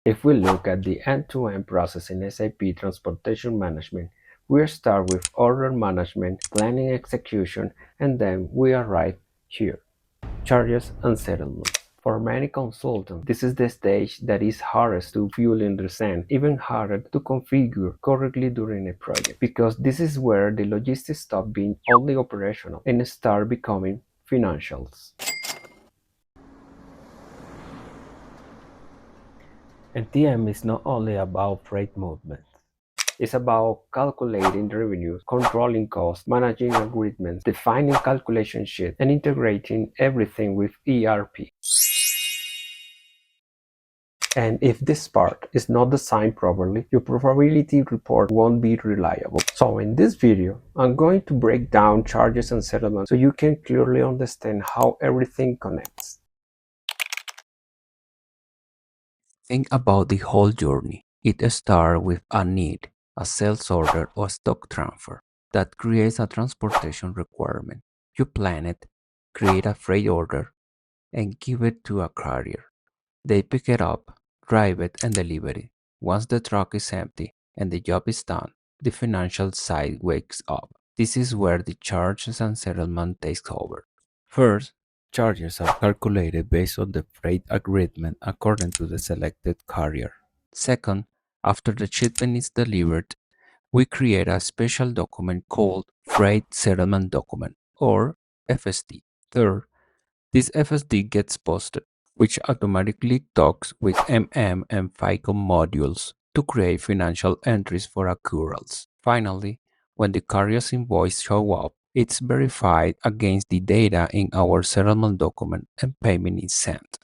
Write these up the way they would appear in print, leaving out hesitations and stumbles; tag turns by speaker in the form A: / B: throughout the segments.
A: If we look at the end-to-end process in SAP Transportation Management, we start with order management, planning execution, and then we arrive here, charges and settlements. For many consultants, this is the stage that is hardest to fully understand, even harder to configure correctly during a project, because this is where the logistics stop being only operational and start becoming financials. And TM is not only about freight movement. It's about calculating revenues, controlling costs, managing agreements, defining calculation sheets, and integrating everything with ERP. And if this part is not designed properly, your profitability report won't be reliable. So in this video, I'm going to break down charges and settlements so you can clearly understand how everything connects.
B: Think about the whole journey. It starts with a need, a sales order or stock transfer that creates a transportation requirement. You plan it, create a freight order, and give it to a carrier. They pick it up, drive it, and deliver it. Once the truck is empty and the job is done, the financial side wakes up. This is where the charges and settlement takes over. First, charges are calculated based on the freight agreement according to the selected carrier. Second, after the shipment is delivered, we create a special document called Freight Settlement Document or FSD. Third, this FSD gets posted, which automatically talks with and FICO modules to create financial entries for accruals. Finally, when the carrier's invoice shows up, it's verified against the data in our settlement document and payment is sent.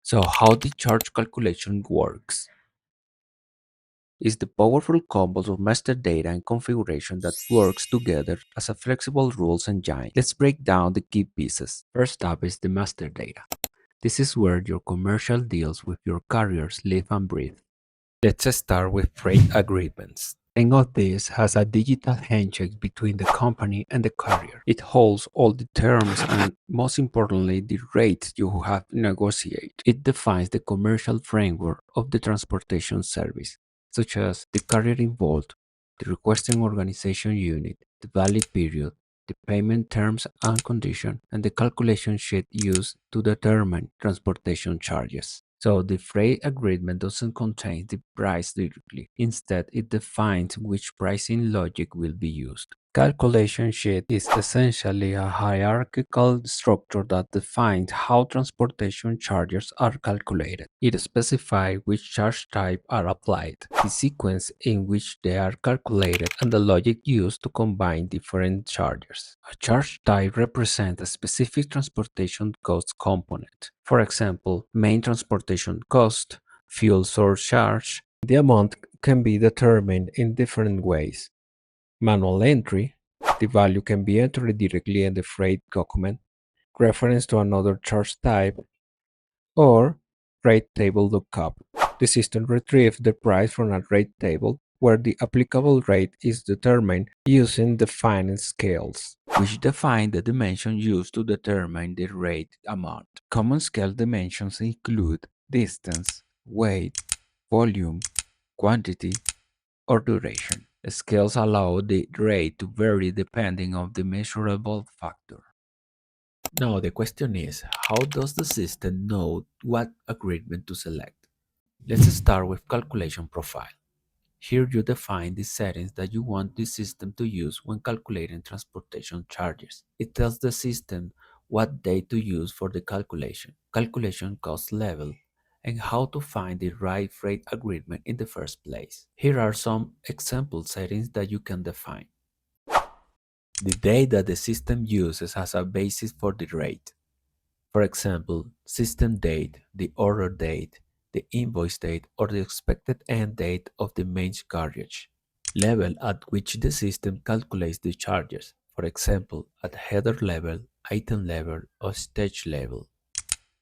B: So how the charge calculation works is the powerful combo of master data and configuration that works together as a flexible rules engine. Let's break down the key pieces. First up is the master data. This is where your commercial deals with your carriers live and breathe. Let's start with freight agreements. Think of this as a digital handshake between the company and the carrier. It holds all the terms and, most importantly, the rates you have negotiated. It defines the commercial framework of the transportation service, such as the carrier involved, the requesting organization unit, the valid period, the payment terms and conditions, and the calculation sheet used to determine transportation charges. So the freight agreement doesn't contain the price directly. Instead, it defines which pricing logic will be used. Calculation sheet is essentially a hierarchical structure that defines how transportation charges are calculated. It specifies which charge type are applied, the sequence in which they are calculated, and the logic used to combine different charges. A charge type represents a specific transportation cost component. For example, main transportation cost, fuel surcharge. The amount can be determined in different ways. Manual entry, the value can be entered directly in the freight document, reference to another charge type, or rate table lookup. The system retrieves the price from a rate table where the applicable rate is determined using defined scales, which define the dimension used to determine the rate amount. Common scale dimensions include distance, weight, volume, quantity, or duration. Scales allow the rate to vary depending on the measurable factor. Now the question is, how does the system know what agreement to select? Let's start with calculation profile. Here you define the settings that you want the system to use when calculating transportation charges. It tells the system what date to use for the calculation cost level, and how to find the right freight agreement in the first place. Here are some example settings that you can define. The date that the system uses as a basis for the rate. For example, system date, the order date, the invoice date, or the expected end date of the main carriage. Level at which the system calculates the charges, for example, at header level, item level, or stage level.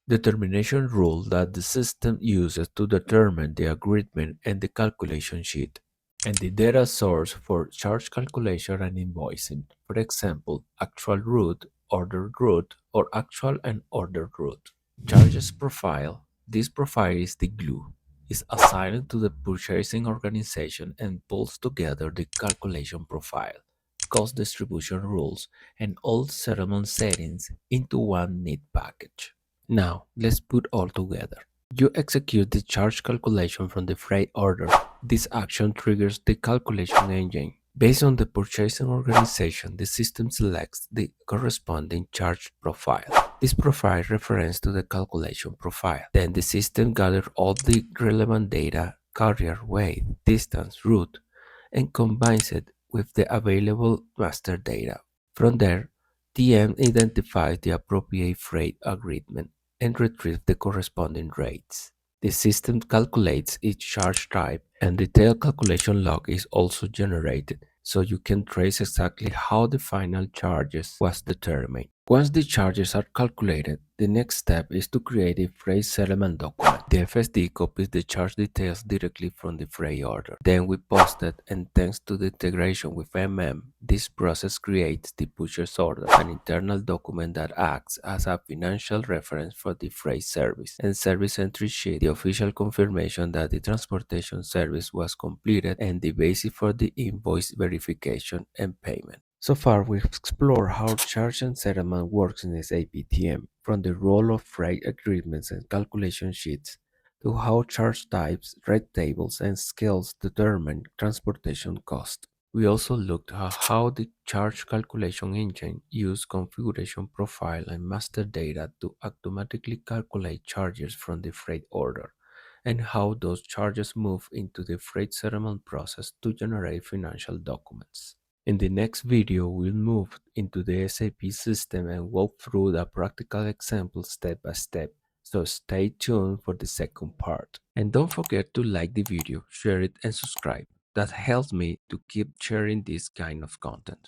B: Determination rule that the system uses to determine the agreement and the calculation sheet. And the data source for charge calculation and invoicing, for example, actual route, ordered route, or actual and ordered route. Charges profile, This profile is the glue, is assigned to the purchasing organization and pulls together the calculation profile, cost distribution rules, and all settlement settings into one neat package. Now, let's put all together. You execute the charge calculation from the freight order. This action triggers the calculation engine. Based on the purchasing organization, the system selects the corresponding charge profile. This profile refers to the calculation profile. Then the system gathers all the relevant data, carrier weight, distance, route, and combines it with the available master data. From there, TM identifies the appropriate freight agreement and retrieves the corresponding rates. The system calculates each charge type, and detailed calculation log is also generated, so you can trace exactly how the final charges was determined. Once the charges are calculated, the next step is to create a freight settlement document. The FSD copies the charge details directly from the freight order. Then we post it, and thanks to the integration with this process creates the purchase order, an internal document that acts as a financial reference for the freight service, and service entry sheet, the official confirmation that the transportation service was completed and the basis for the invoice verification and payment. So far, we've explored how charge and settlement works in SAP TM, from the role of freight agreements and calculation sheets to how charge types, rate tables, and scales determine transportation cost. We also looked at how the charge calculation engine uses configuration profile and master data to automatically calculate charges from the freight order, and how those charges move into the freight settlement process to generate financial documents. In the next video, we'll move into the SAP system and walk through the practical example step by step. So stay tuned for the second part. And don't forget to like the video, share it, and subscribe. That helps me to keep sharing this kind of content.